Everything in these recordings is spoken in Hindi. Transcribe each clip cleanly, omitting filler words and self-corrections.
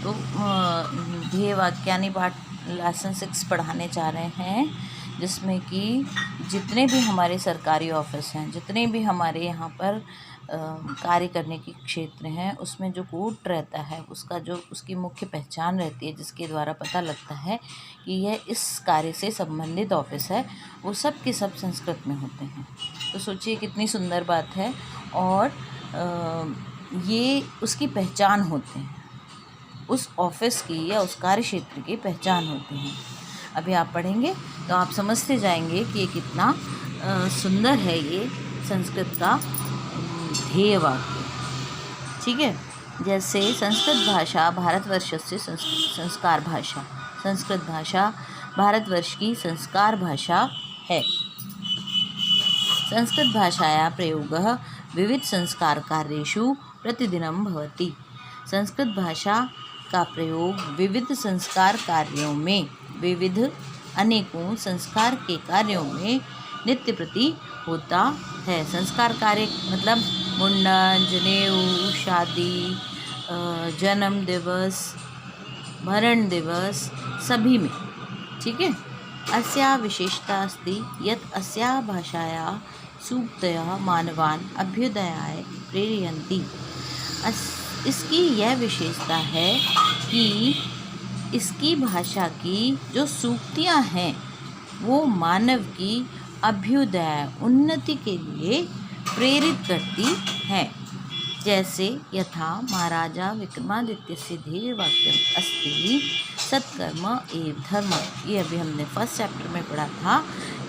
तो ध्येय वाक्यानि पाठ लेसन 6 पढ़ाने जा रहे हैं, जिसमें कि जितने भी हमारे सरकारी ऑफिस हैं, जितने भी हमारे यहाँ पर कार्य करने के क्षेत्र हैं, उसमें जो कोड रहता है उसका जो उसकी मुख्य पहचान रहती है, जिसके द्वारा पता लगता है कि यह इस कार्य से संबंधित ऑफिस है, वो सब के सब संस्कृत में होते हैं। तो सोचिए कितनी सुंदर बात है। और ये उसकी पहचान होते हैं, उस ऑफिस की या उस कार्य क्षेत्र की पहचान होती हैं। अभी आप पढ़ेंगे तो आप समझते जाएंगे कि ये कितना सुंदर है ये संस्कृत का ध्येय वाक्य। ठीक है, जैसे संस्कृत भाषा भारतवर्षस्य संस्कार भाषा, संस्कृत भाषा भारतवर्ष की संस्कार भाषा है। संस्कृत भाषायाः प्रयोगः विविध संस्कार कार्येषु प्रतिदिनं भवति। संस्कृत भाषा का प्रयोग विविध संस्कार कार्यों में, विविध अनेकों संस्कार के कार्यों में नित्य प्रति होता है। संस्कार कार्य मतलब मुंडन, जनेऊ, शादी, जन्म दिवस, मरण दिवस, सभी में। ठीक है। अस्या विशेषता अस्ति यत् अस्या भाषाया सूक्तयः मानवान् अभ्युदयाय प्रेरयन्ति। इसकी यह विशेषता है कि इसकी भाषा की जो सूक्तियाँ हैं वो मानव की अभ्युदय, उन्नति के लिए प्रेरित करती हैं। जैसे यथा महाराजा विक्रमादित्यस्य ध्येयवाक्यम् अस्ति सत्कर्म एव धर्म। ये अभी हमने फर्स्ट चैप्टर में पढ़ा था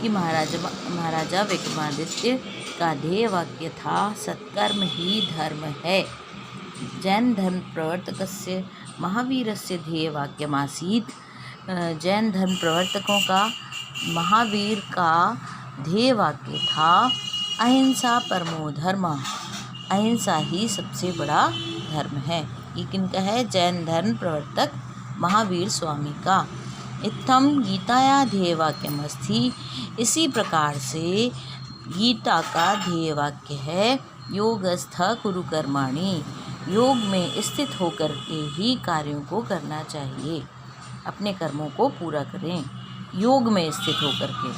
कि महाराजा विक्रमादित्य का ध्येय वाक्य था सत्कर्म ही धर्म है। जैन धर्म प्रवर्तकस्य महावीरस्य ध्येय वाक्यमासीत्। जैन धर्म प्रवर्तकों का महावीर का ध्येय वाक्य था अहिंसा परमो धर्म। अहिंसा ही सबसे बड़ा धर्म है। ये किनका है? जैन धर्म प्रवर्तक महावीर स्वामी का। इत्थम गीताया ध्येय वाक्यमस्ति। इसी प्रकार से गीता का ध्येय वाक्य है योगस्थ कुरु कर्माणि। योग में स्थित होकर के ही कार्यों को करना चाहिए, अपने कर्मों को पूरा करें। योग में स्थित होकर के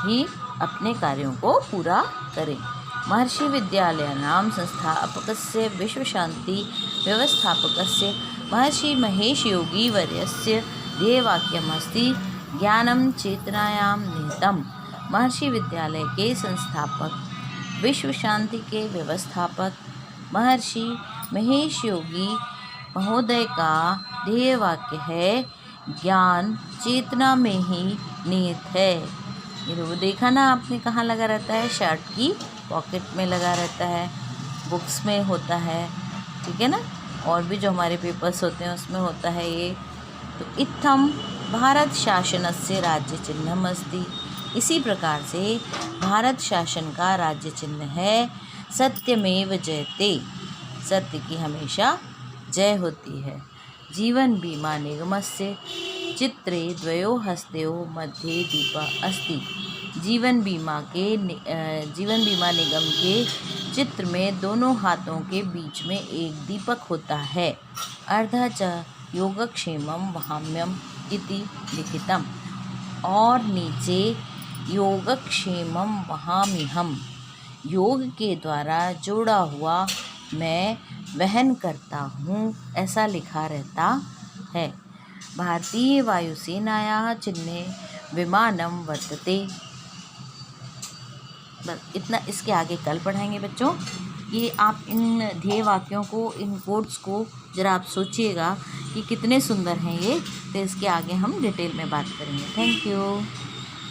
ही अपने कार्यों को पूरा करें। महर्षि विद्यालयानां संस्थापकस्य विश्वशांति व्यवस्थापकस्य महर्षि महेश योगी वर्यस्य ध्येयवाक्यमस्ति ज्ञानं चेतनायां निहितम्। महर्षि विद्यालय के संस्थापक, विश्व शांति के व्यवस्थापक महर्षि महेश योगी महोदय का ध्येय वाक्य है ज्ञान चेतना में ही निहित है। ये वो देखा ना आपने, कहाँ लगा रहता है? शर्ट की पॉकेट में लगा रहता है, बुक्स में होता है। ठीक है ना, और भी जो हमारे पेपर्स होते हैं उसमें होता है ये। तो इत्थम भारत शासनस्य राज्य चिन्हम् अस्ति। इसी प्रकार से भारत शासन का राज्य चिन्ह है सत्यमेव जयते। सत्य की हमेशा जय होती है। जीवन बीमा निगमस्य चित्रे द्वयो हस्तयोः मध्ये दीपः अस्ति। जीवन बीमा निगम के चित्र में दोनों हाथों के बीच में एक दीपक होता है। अर्धः च योगक्षेमं वहाम्यम इति लिखितम्। और नीचे योगक्षेमं वहाम्यहम्, योग के द्वारा जोड़ा हुआ मैं वहन करता हूँ, ऐसा लिखा रहता है। भारतीय वायुसेनायाः चिन्हे विमानं वर्तते। बस इतना, इसके आगे कल पढ़ाएंगे बच्चों। ये आप इन ध्येय वाक्यों को, इन कोड्स को ज़रा आप सोचिएगा कि कितने सुंदर हैं ये। तो इसके आगे हम डिटेल में बात करेंगे। Thank you.